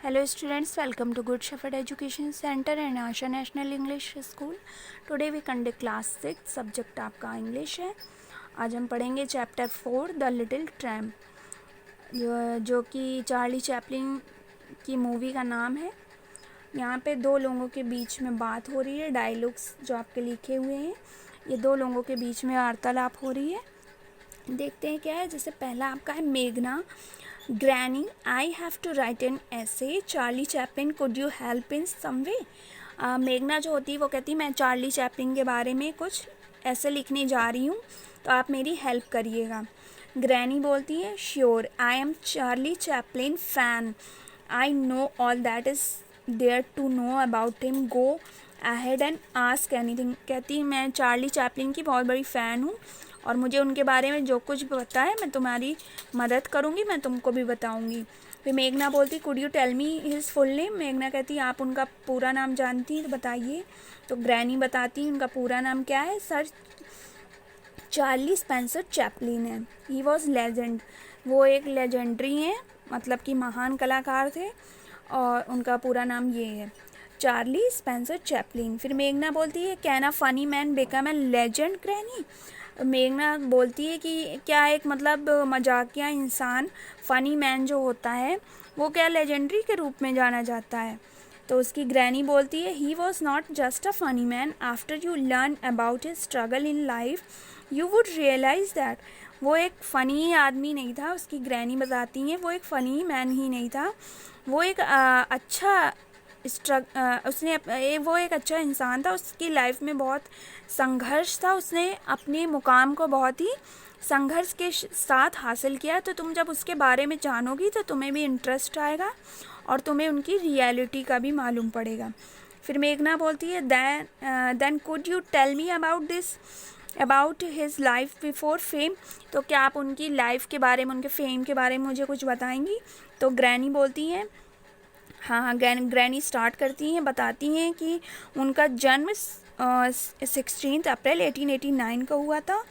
Hello students, welcome to Good Shepherd Education Center and Asha National English School. Today we conduct class 6, subject आपका English है. आज हम पढ़ेंगे chapter 4 the little tramp, जो कि Charlie Chaplin की movie का नाम है. यहाँ पे दो लोगों के बीच में बात हो रही है. डायलॉग्स जो आपके लिखे हुए हैं, ये दो लोगों के बीच में वार्तालाप हो रही है. देखते हैं क्या है. जैसे पहला आपका है मेघना. Granny, I have to write an essay. Charlie Chaplin, could you help in some way? मेघना जो होती है वो कहती है मैं चार्ली चैपलिन के बारे में कुछ ऐसे लिखने जा रही हूँ, तो आप मेरी हेल्प करिएगा. ग्रैनी बोलती है sure, I am Charlie Chaplin fan. I know all that is there to know about him. Go ahead and ask anything. कहती है मैं चार्ली चैपलिन की बहुत बड़ी फ़ैन हूँ और मुझे उनके बारे में जो कुछ भी पता है मैं तुम्हारी मदद करूँगी, मैं तुमको भी बताऊँगी. फिर मेघना बोलती could you tell me his full name. मेघना कहती आप उनका पूरा नाम जानती हैं तो बताइए. तो ग्रैनी बताती उनका पूरा नाम क्या है. सर चार्ली स्पेंसर चैपलिन है. He was legend. वो एक लेजेंडरी हैं, मतलब कि महान कलाकार थे, और उनका पूरा नाम ये है चार्ली स्पेंसर चैपलिन. फिर मेघना बोलती है can a funny man become a legend granny. मेघना बोलती है कि क्या एक मतलब मजाकिया इंसान, फ़नी मैन जो होता है, वो क्या लेजेंडरी के रूप में जाना जाता है. तो उसकी ग्रैनी बोलती है he was not just a funny man. After you learn about his struggle in life you would realize that. वो एक फ़नी आदमी नहीं था. उसकी ग्रैनी बताती हैं वो एक फ़नी मैन ही नहीं था. वो एक अच्छा वो एक अच्छा इंसान था. उसकी लाइफ में बहुत संघर्ष था. उसने अपने मुकाम को बहुत ही संघर्ष के साथ हासिल किया. तो तुम जब उसके बारे में जानोगी तो तुम्हें भी इंटरेस्ट आएगा और तुम्हें उनकी रियलिटी का भी मालूम पड़ेगा. फिर मेघना बोलती है then could you tell me about his life before fame. तो क्या आप उनकी लाइफ के बारे में, उनके फेम के बारे में मुझे कुछ बताएंगी. तो ग्रैनी बोलती हैं हाँ. ग्रैनी स्टार्ट करती हैं, बताती हैं कि उनका जन्म 16 अप्रैल 1889 को हुआ था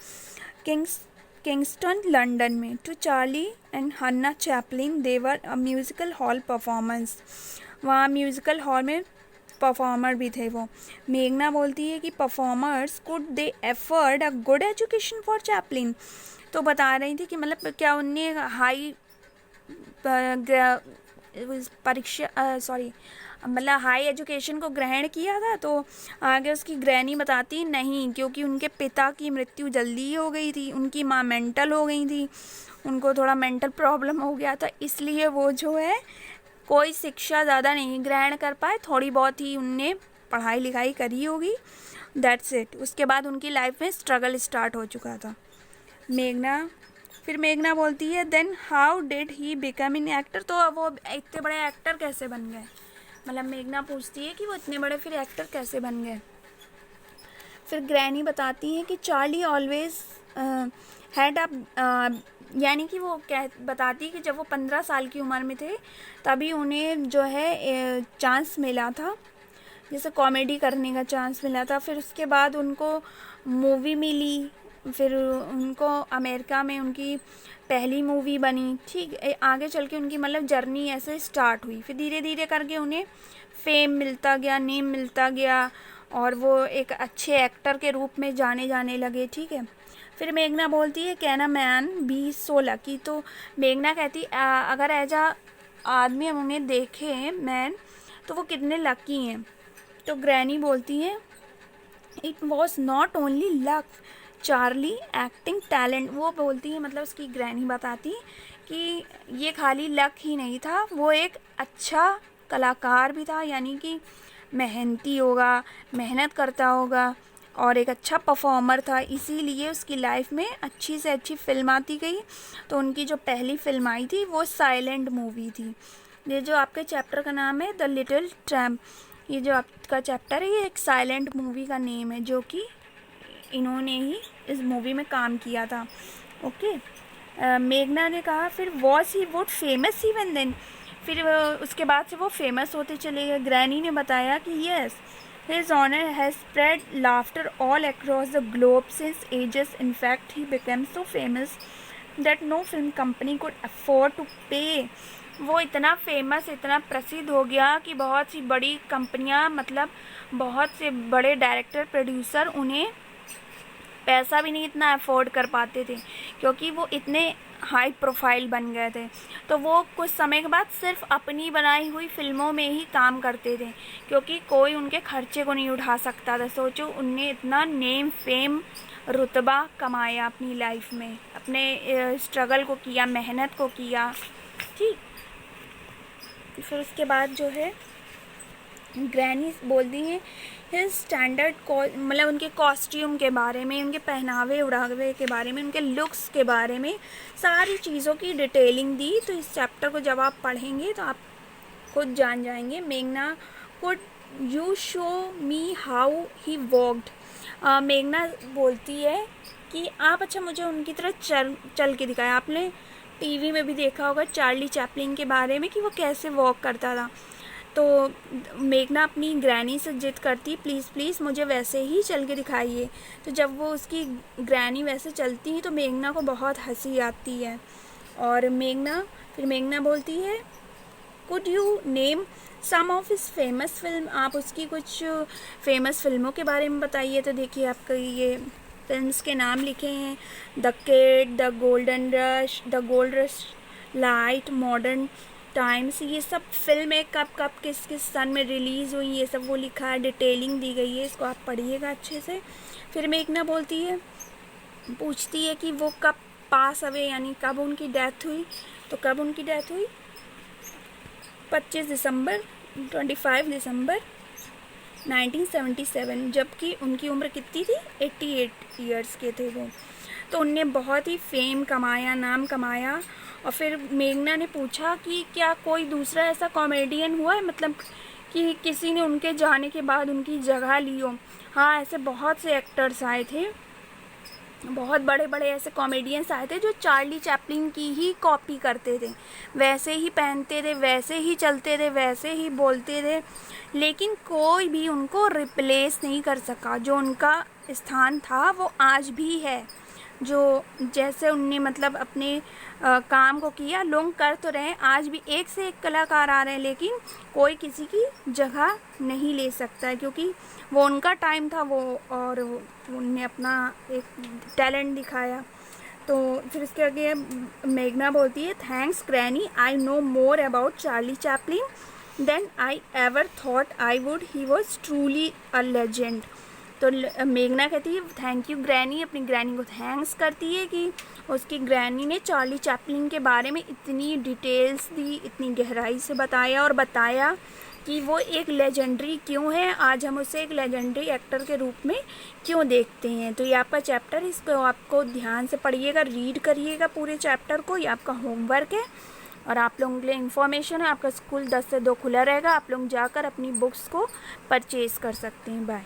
किंगस्टन लंदन में. To Charlie and Hannah Chaplin they were a musical hall performance. वहाँ म्यूज़िकल हॉल में परफॉर्मर भी थे वो. मेघना बोलती है कि performers could they afford a good education for Chaplin. तो बता रही थी कि मतलब क्या उनने हाई मतलब हाई एजुकेशन को ग्रहण किया था. तो आगे उसकी ग्रैनी बताती नहीं, क्योंकि उनके पिता की मृत्यु जल्दी ही हो गई थी. उनकी माँ मेंटल हो गई थी, उनको थोड़ा मेंटल प्रॉब्लम हो गया था, इसलिए वो जो है कोई शिक्षा ज़्यादा नहीं ग्रहण कर पाए. थोड़ी बहुत ही उनने पढ़ाई लिखाई करी होगी, दैट्स इट. उसके बाद उनकी लाइफ में स्ट्रगल स्टार्ट हो चुका था. फिर मेघना बोलती है then how did he become an actor. तो वो इतने बड़े एक्टर कैसे बन गए. मतलब मेघना पूछती है कि वो इतने बड़े फिर एक्टर कैसे बन गए. फिर ग्रैनी बताती हैं कि चार्ली ऑलवेज हैड अ यानी कि वो बताती है कि जब वो 15 साल की उम्र में थे तभी उन्हें जो है चांस मिला था, जैसे कॉमेडी करने का चांस मिला था. फिर उसके बाद उनको मूवी मिली, फिर उनको अमेरिका में उनकी पहली मूवी बनी. ठीक आगे चल के उनकी मतलब जर्नी ऐसे स्टार्ट हुई. फिर धीरे धीरे करके उन्हें फेम मिलता गया, नेम मिलता गया, और वो एक अच्छे एक्टर के रूप में जाने लगे. ठीक है. फिर मेघना बोलती है can a man B so lucky. तो मेघना कहती अगर ऐसा आदमी हम उन्हें देखें मैन, तो वो कितने लकी हैं. तो ग्रैनी बोलती है it was not only luck Charlie acting talent. वो बोलती है, मतलब उसकी ग्रैनी बताती कि ये खाली लक ही नहीं था, वो एक अच्छा कलाकार भी था, यानी कि मेहनती होगा, मेहनत करता होगा, और एक अच्छा परफॉर्मर था. इसीलिए उसकी लाइफ में अच्छी से अच्छी फिल्म आती गई. तो उनकी जो पहली फिल्म आई थी वो साइलेंट मूवी थी. ये जो आपके चैप्टर का नाम है द लिटिल ट्रैम्प, ये जो आपका चैप्टर है ये एक साइलेंट मूवी का नेम है, जो कि इन्होंने ही इस मूवी में काम किया था. ओके. मेघना ने कहा फिर was he would famous even then. फिर उसके बाद से वो फेमस होते चले गए. ग्रैनी ने बताया कि yes his honour has spread laughter all across the globe since ages. In fact he became so famous that no film company could afford to pay वो इतना फेमस, इतना प्रसिद्ध हो गया कि बहुत सी बड़ी कंपनियां, मतलब बहुत से बड़े डायरेक्टर, प्रोड्यूसर उन्हें पैसा भी नहीं इतना अफोर्ड कर पाते थे, क्योंकि वो इतने हाई प्रोफाइल बन गए थे। तो वो कुछ समय के बाद सिर्फ अपनी बनाई हुई फिल्मों में ही काम करते थे, क्योंकि कोई उनके खर्चे को नहीं उठा सकता था। सोचो, उनने इतना नेम, फेम, रुतबा कमाया अपनी लाइफ में, अपने स्ट्रगल को किया, मेहनत को किया। ठीक, फिर उसके बाद जो है ग्रैनी बोलती हैं हिज स्टैंडर्ड, मतलब उनके कॉस्ट्यूम के बारे में, उनके पहनावे उड़ावे के बारे में, उनके लुक्स के बारे में, सारी चीज़ों की डिटेलिंग दी। तो इस चैप्टर को जब आप पढ़ेंगे तो आप खुद जान जाएंगे। मेघना, could you show me how he walked. मेघना बोलती है कि आप अच्छा मुझे उनकी तरह चल के दिखाया। आपने टीवी में भी देखा होगा चार्ली चैपलिन के बारे में कि वो कैसे वॉक करता था। तो मेघना अपनी ग्रैनी से जिद करती, प्लीज़ प्लीज़ मुझे वैसे ही चल के दिखाइए। तो जब वो उसकी ग्रैनी वैसे चलती है तो मेघना को बहुत हंसी आती है। और फिर मेघना बोलती है, could you name some of his famous film. आप उसकी कुछ फेमस फिल्मों के बारे में बताइए। तो देखिए, आपका ये फिल्म्स के नाम लिखे हैं, the kid, the golden rush, the gold rush, light, modern times. ये सब फिल्में कब कब किस किस सन में रिलीज़ हुई, ये सब वो लिखा है, डिटेलिंग दी गई है। इसको आप पढ़िएगा अच्छे से। फिर मेघना बोलती है, पूछती है कि वो कब पास अवे, यानी कब उनकी डेथ हुई। तो कब उनकी डेथ हुई? 25 दिसंबर 1977, जबकि उनकी उम्र कितनी थी? 88 ईयर्स के थे वो। तो उनने बहुत ही फेम कमाया, नाम कमाया। और फिर मेघना ने पूछा कि क्या कोई दूसरा ऐसा कॉमेडियन हुआ है, मतलब कि किसी ने उनके जाने के बाद उनकी जगह ली हो। हाँ, ऐसे बहुत से एक्टर्स आए थे, बहुत बड़े बड़े ऐसे कॉमेडियंस आए थे जो चार्ली चैपलिन की ही कॉपी करते थे, वैसे ही पहनते थे, वैसे ही चलते थे, वैसे ही बोलते थे, लेकिन कोई भी उनको रिप्लेस नहीं कर सका। जो उनका स्थान था वो आज भी है। जो जैसे उनने मतलब अपने काम को किया, लोग कर तो रहे हैं, आज भी एक से एक कलाकार आ रहे हैं, लेकिन कोई किसी की जगह नहीं ले सकता है, क्योंकि वो उनका टाइम था वो, और उनने अपना एक टैलेंट दिखाया। तो फिर इसके आगे मेघना बोलती है, thanks granny, I know more about Charlie Chaplin than I ever thought I would, he was truly a legend. तो मेघना कहती है थैंक यू ग्रैनी, अपनी ग्रैनी को थैंक्स करती है कि उसकी ग्रैनी ने चार्ली चैपलिन के बारे में इतनी डिटेल्स दी, इतनी गहराई से बताया, और बताया कि वो एक लेजेंडरी क्यों है, आज हम उसे एक लेजेंडरी एक्टर के रूप में क्यों देखते हैं। तो ये आपका चैप्टर, इसको आपको ध्यान से पढ़िएगा, रीड करिएगा पूरे चैप्टर को, ये आपका होमवर्क है। और आप लोगों के लिए इन्फॉर्मेशन है, आपका स्कूल 10 से 2 खुला रहेगा, आप लोग जाकर अपनी बुक्स को परचेज़ कर सकते हैं। बाय।